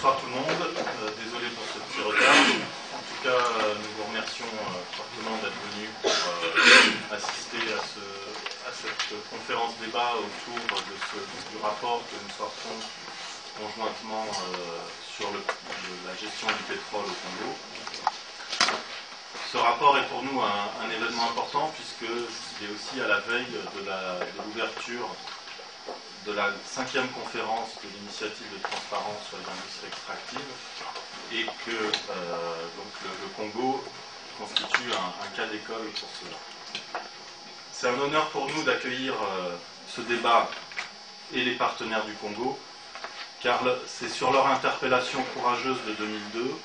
Bonsoir tout le monde, désolé pour ce petit retard. En tout cas, nous vous remercions fortement d'être venus pour assister à cette conférence débat autour du rapport que nous sortons conjointement sur la gestion du pétrole au Congo. Ce rapport est pour nous un événement important puisqu'il est aussi à la veille de l'ouverture de la 5e conférence de l'initiative de transparence sur les industries extractives et que donc le Congo constitue un cas d'école pour cela. C'est un honneur pour nous d'accueillir ce débat et les partenaires du Congo, car c'est sur leur interpellation courageuse de 2002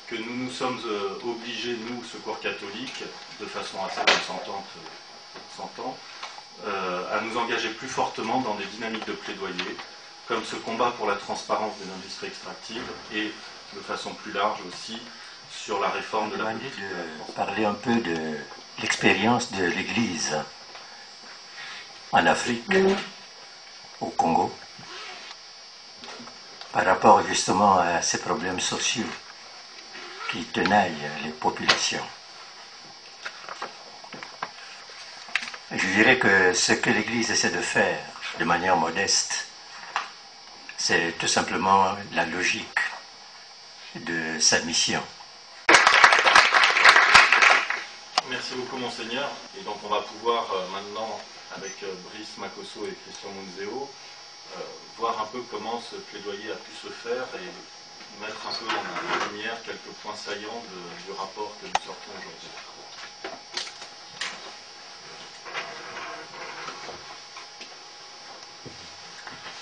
que nous nous sommes obligés, nous, Secours catholique, de façon assez s'entend, à nous engager plus fortement dans des dynamiques de plaidoyer, comme ce combat pour la transparence des industries extractives et, de façon plus large aussi, sur la réforme de la politique de la France. Parler un peu de l'expérience de l'Église en Afrique, au Congo, par rapport justement à ces problèmes sociaux qui tenaillent les populations. Je dirais que ce que l'Église essaie de faire de manière modeste, c'est tout simplement la logique de sa mission. Merci beaucoup, Monseigneur. Et donc, on va pouvoir maintenant, avec Brice Makosso et Christian Munzeo, voir un peu comment ce plaidoyer a pu se faire et mettre un peu en lumière quelques points saillants du rapport que nous sortons aujourd'hui.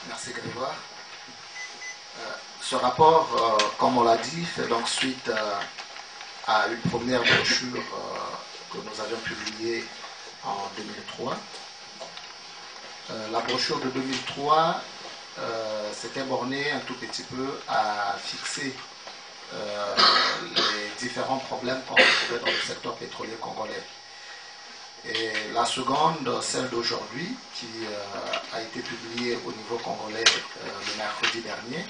Merci Grégoire. Ce rapport, comme on l'a dit, fait donc suite à une première brochure que nous avions publiée en 2003. La brochure de 2003 s'était bornée un tout petit peu à fixer les différents problèmes qu'on retrouvait dans le secteur pétrolier congolais. Et la seconde, celle d'aujourd'hui, qui a été publiée au niveau congolais le mercredi dernier,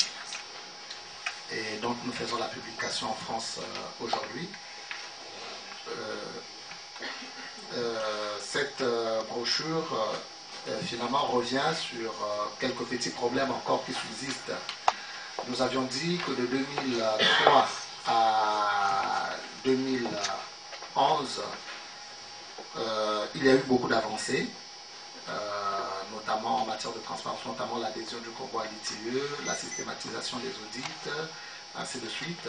et donc nous faisons la publication en France aujourd'hui. Cette brochure finalement revient sur quelques petits problèmes encore qui subsistent. Nous avions dit que de 2003 à 2011, il y a eu beaucoup d'avancées, notamment en matière de transparence, notamment l'adhésion du Congo à l'ITIE, la systématisation des audits, ainsi de suite.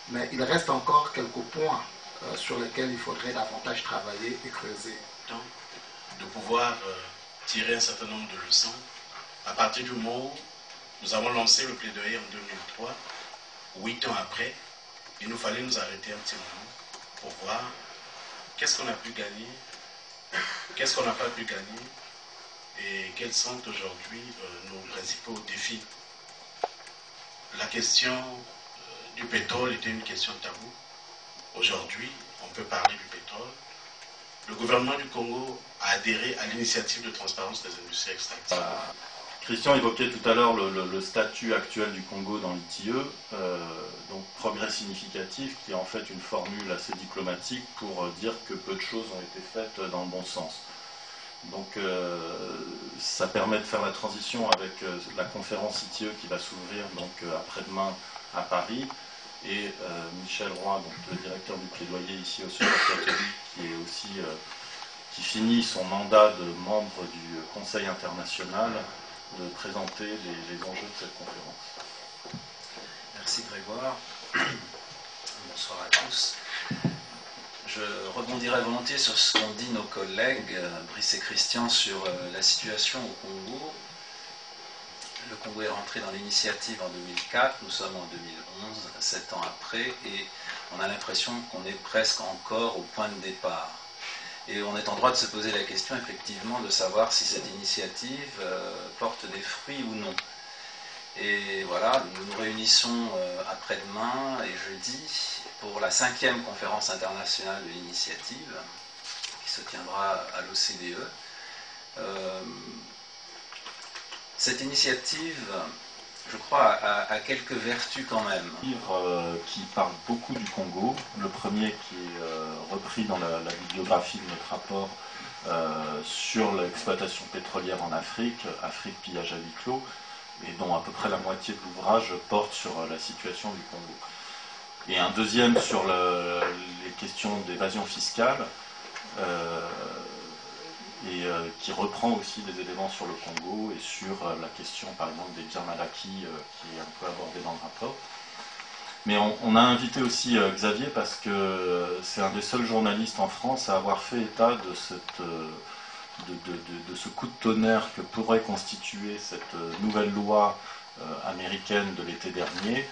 Mais il reste encore quelques points sur lesquels il faudrait davantage travailler et creuser. De pouvoir tirer un certain nombre de leçons. À partir du moment où nous avons lancé le plaidoyer en 2003, 8 ans après, il nous fallait nous arrêter un petit moment pour voir qu'est-ce qu'on a pu gagner, qu'est-ce qu'on n'a pas pu gagner et quels sont aujourd'hui nos principaux défis. La question du pétrole était une question taboue. Aujourd'hui, on peut parler du pétrole. Le gouvernement du Congo a adhéré à l'initiative de transparence des industries extractives. Christian évoquait tout à l'heure le statut actuel du Congo dans l'ITIE, donc progrès significatif, qui est en fait une formule assez diplomatique pour dire que peu de choses ont été faites dans le bon sens. Donc ça permet de faire la transition avec la conférence ITIE qui va s'ouvrir donc après-demain à Paris, et Michel Roy, donc le directeur du plaidoyer ici au Secours catholique, qui est aussi qui finit son mandat de membre du Conseil international, de présenter les enjeux de cette conférence. Merci Grégoire. Bonsoir à tous. Je rebondirai volontiers sur ce qu'ont dit nos collègues Brice et Christian sur la situation au Congo. Le Congo est rentré dans l'initiative en 2004, nous sommes en 2011, 7 ans après, et on a l'impression qu'on est presque encore au point de départ. Et on est en droit de se poser la question, effectivement, de savoir si cette initiative porte des fruits ou non. Et voilà, nous nous réunissons après-demain et jeudi pour la 5e conférence internationale de l'initiative, qui se tiendra à l'OCDE. Cette initiative je crois, a quelques vertus quand même. Un livre qui parle beaucoup du Congo, le premier qui est repris dans la bibliographie de notre rapport sur l'exploitation pétrolière en Afrique, Afrique pillage à huis clos, et dont à peu près la moitié de l'ouvrage porte sur la situation du Congo. Et un deuxième sur les questions d'évasion fiscale, qui reprend aussi des éléments sur le Congo et sur la question par exemple des biens mal acquis qui est un peu abordée dans le rapport. Mais on a invité aussi Xavier parce que c'est un des seuls journalistes en France à avoir fait état de ce coup de tonnerre que pourrait constituer cette nouvelle loi américaine de l'été dernier,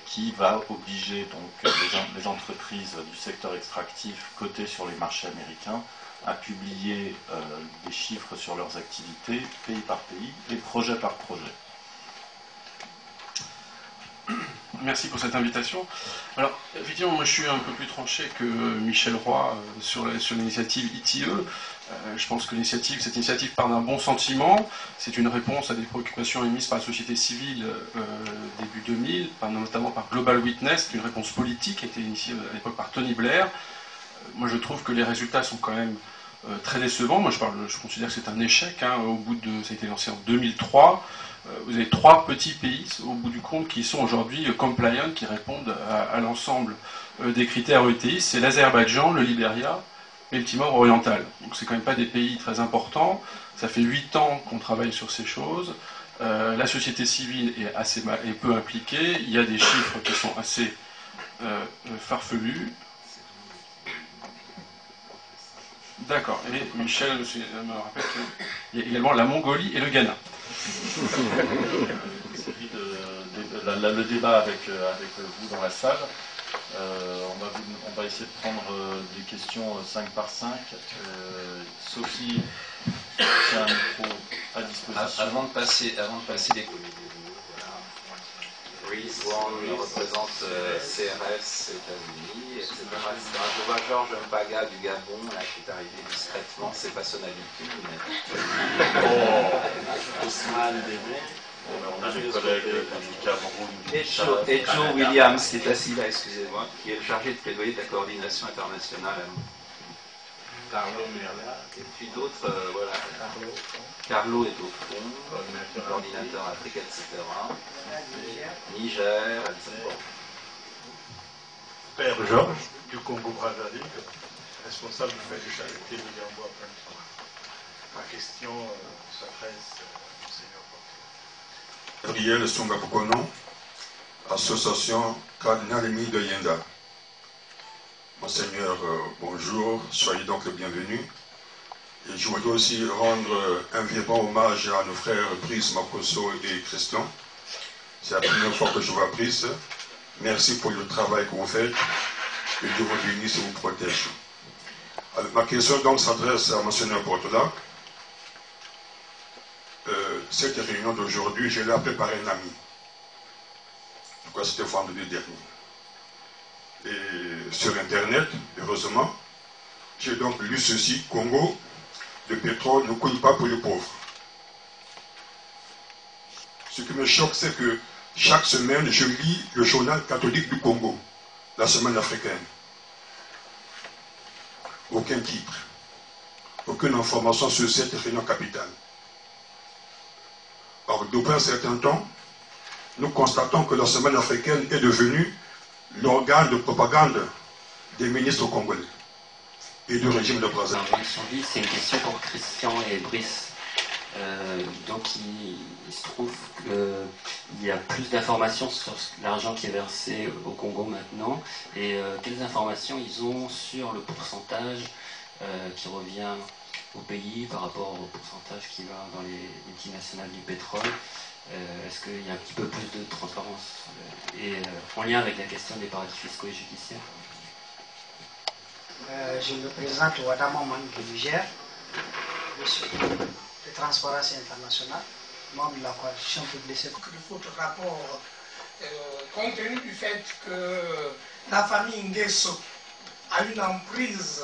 qui va obliger donc les entreprises du secteur extractif cotées sur les marchés américains à publier des chiffres sur leurs activités, pays par pays et projet par projet. Merci pour cette invitation. Alors, effectivement, moi je suis un peu plus tranché que Michel Roy sur l'initiative ITIE. Je pense que cette initiative part d'un bon sentiment. C'est une réponse à des préoccupations émises par la société civile début 2000, notamment par Global Witness, une réponse politique qui a été initiée à l'époque par Tony Blair. Moi je trouve que les résultats sont quand même très décevants. Moi je considère que c'est un échec. Ça a été lancé en 2003. Vous avez 3 petits pays au bout du compte qui sont aujourd'hui compliant, qui répondent à l'ensemble des critères ETI. C'est l'Azerbaïdjan, le Libéria et le Timor oriental. Donc c'est quand même pas des pays très importants. Ça fait 8 ans qu'on travaille sur ces choses. La société civile est peu impliquée. Il y a des chiffres qui sont assez farfelus. D'accord. Et Michel me rappelle qu'il y a également la Mongolie et le Ghana. Le débat avec vous dans la salle. On va essayer de prendre des questions 5 par 5. Sophie, c'est un micro à disposition. Avant de passer des Reese Wong représente CRS États-Unis, etc. Je vois Georges Mpaga du Gabon, là, qui est arrivé discrètement, c'est pas son habitude, mais... Ousmane Débé, on a des collègues du Cameroun. Et Joe Williams, qui est assis là, excusez-moi, qui est le chargé de plaidoyer de la coordination internationale. Carlo Merla. Et puis d'autres, voilà. Carlo est au fond, coordinateur Afrique, etc. Niger, etc. Père Georges, du Congo-Brazzaville, responsable du fait de charité de Gamboa Printemps. Ma question s'adresse au Seigneur Porteur. Gabriel Songapokono, association Cardinal-Émile de Yenda. Monseigneur, bonjour, soyez donc le bienvenu. Et je voudrais aussi rendre un vibrant hommage à nos frères Brice, Makoso et Christian. C'est la première fois que je vois Brice. Merci pour le travail que vous faites. Que Dieu vous bénisse et vous protège. Alors, ma question donc s'adresse à Monseigneur Portola. Cette réunion d'aujourd'hui, je l'ai appelée par un ami. Pourquoi c'était vendredi dernier. Et sur Internet, heureusement, j'ai donc lu ceci: Congo, le pétrole ne coule pas pour les pauvres. Ce qui me choque, c'est que chaque semaine, je lis le journal catholique du Congo, la semaine africaine. Aucun titre, aucune information sur cette réunion capitale. Or, depuis un certain temps, nous constatons que la semaine africaine est devenue l'organe de propagande des ministres congolais et du régime de Brazzaville. C'est une question pour Christian et Brice. Donc il se trouve qu'il y a plus d'informations sur l'argent qui est versé au Congo maintenant, et quelles informations ils ont sur le pourcentage qui revient au pays par rapport au pourcentage qui va dans les multinationales du pétrole. Est-ce qu'il y a un petit peu plus de transparence et en lien avec la question des paradis fiscaux et judiciaires? Je me présente Ouadama Man du Niger. Je suis de Transparence Internationale, membre de la coalition publique. De votre rapport, compte tenu du fait que la famille Nguesso a une emprise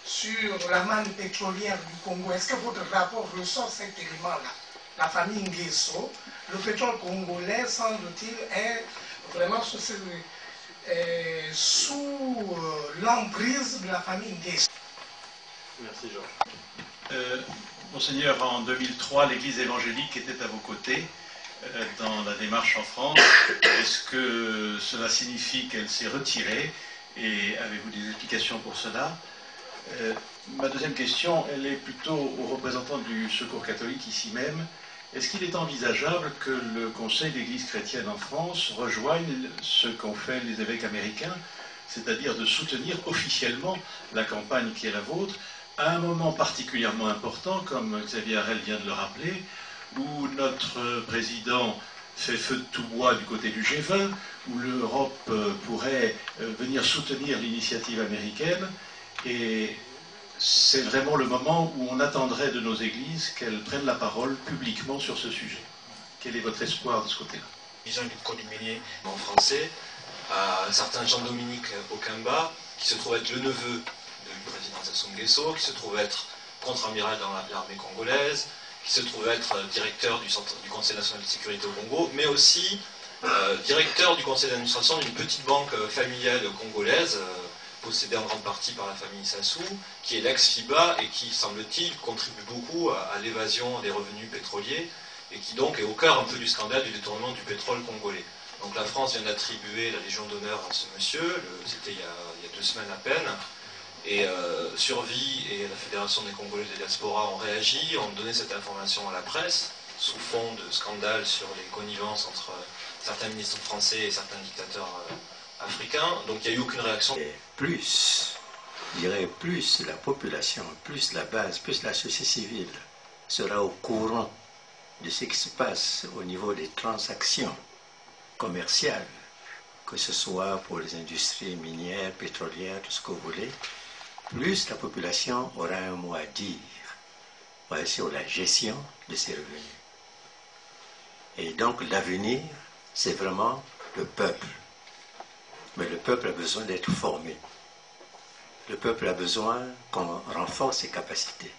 sur la manne pétrolière du Congo, est-ce que votre rapport ressort cet élément-là? la famille Nguesso, le pétrole congolais, semble-t-il, est vraiment sous l'emprise de la famille Nguesso. Merci Georges. Monseigneur, en 2003, l'Église évangélique était à vos côtés dans la démarche en France. Est-ce que cela signifie qu'elle s'est retirée et avez-vous des explications pour cela? Ma deuxième question, elle est plutôt aux représentants du Secours catholique ici même. Est-ce qu'il est envisageable que le Conseil d'Église chrétienne en France rejoigne ce qu'ont fait les évêques américains, c'est-à-dire de soutenir officiellement la campagne qui est la vôtre, à un moment particulièrement important, comme Xavier Harel vient de le rappeler, où notre président fait feu de tout bois du côté du G20, où l'Europe pourrait venir soutenir l'initiative américaine, et c'est vraiment le moment où on attendrait de nos églises qu'elles prennent la parole publiquement sur ce sujet. Quel est votre espoir de ce côté-là? Jean-Luc Columelier en français, à un certain Jean-Dominique Okamba, qui se trouve être le neveu du président Sassou Nguesso, qui se trouve être contre-amiral dans l'armée congolaise, qui se trouve être directeur du Conseil national de sécurité au Congo, mais aussi directeur du conseil d'administration d'une petite banque familiale congolaise, possédée en grande partie par la famille Sassou, qui est l'ex-FIBA et qui, semble-t-il, contribue beaucoup à l'évasion des revenus pétroliers et qui donc est au cœur un peu du scandale du détournement du pétrole congolais. Donc la France vient d'attribuer la Légion d'honneur à ce monsieur, c'était il y a 2 semaines à peine, et Survie et la Fédération des Congolais de la Diaspora ont réagi, ont donné cette information à la presse, sous fond de scandale sur les connivences entre certains ministres français et certains dictateurs africains. Donc il n'y a eu aucune réaction. Et plus, je dirais plus la population, plus la base, plus la société civile sera au courant de ce qui se passe au niveau des transactions commerciales, que ce soit pour les industries minières, pétrolières, tout ce que vous voulez, plus la population aura un mot à dire sur la gestion de ses revenus. Et donc l'avenir, c'est vraiment le peuple. Mais le peuple a besoin d'être formé. Le peuple a besoin qu'on renforce ses capacités.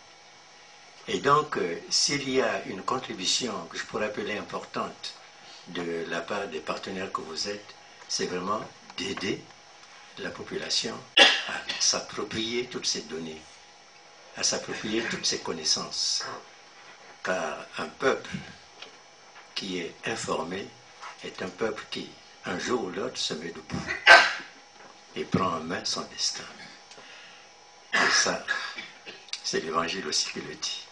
Et donc, s'il y a une contribution que je pourrais appeler importante de la part des partenaires que vous êtes, c'est vraiment d'aider la population à s'approprier toutes ces données, à s'approprier toutes ces connaissances. Car un peuple qui est informé est un peuple qui, un jour ou l'autre, se met debout et prend en main son destin. Et ça, c'est l'Évangile aussi qui le dit.